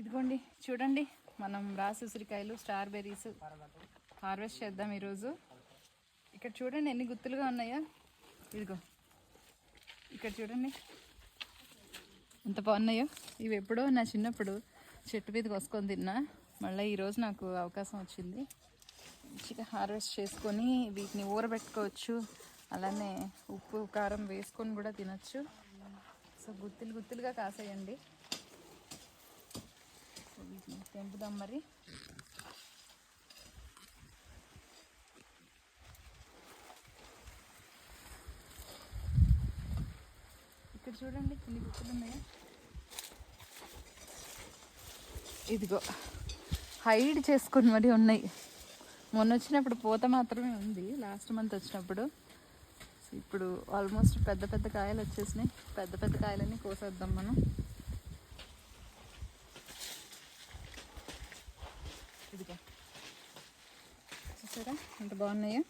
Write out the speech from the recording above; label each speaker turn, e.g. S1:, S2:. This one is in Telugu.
S1: ఇదిగోండి చూడండి, మనం రాసి ఉసిరికాయలు స్ట్రాబెర్రీస్ హార్వెస్ట్ చేద్దాం ఈరోజు. ఇక్కడ చూడండి ఎన్ని గుత్తులుగా ఉన్నాయో. ఇదిగో ఇక్కడ చూడండి ఎంత బాగున్నాయో. ఇవి ఎప్పుడో నా చిన్నప్పుడు చెట్టు మీదకి వసుకొని తిన్నా. మళ్ళీ ఈరోజు నాకు అవకాశం వచ్చింది. మంచిగా హార్వెస్ట్ చేసుకొని వీటిని ఊరబెట్టుకోవచ్చు. అలానే ఉప్పు కారం వేసుకొని కూడా తినచ్చు. సో గుత్తులు గుత్తులుగా కాసేయండి. సో వీటిని తెంపుదాం మరి. ఇక్కడ చూడండి ఎన్ని గుత్తులు ఉన్నాయో. ఇదిగో హైడ్ చేసుకొని మరి ఉన్నాయి. మొన్న వచ్చినప్పుడు పూత మాత్రమే ఉంది, లాస్ట్ మంత్ వచ్చినప్పుడు. ఇప్పుడు ఆల్మోస్ట్ పెద్ద పెద్ద కాయలు వచ్చేసినాయి. పెద్ద పెద్ద కాయలన్నీ కోసేద్దాం మనం. ఇదిగో చూసారా ఎంత బాగున్నాయో.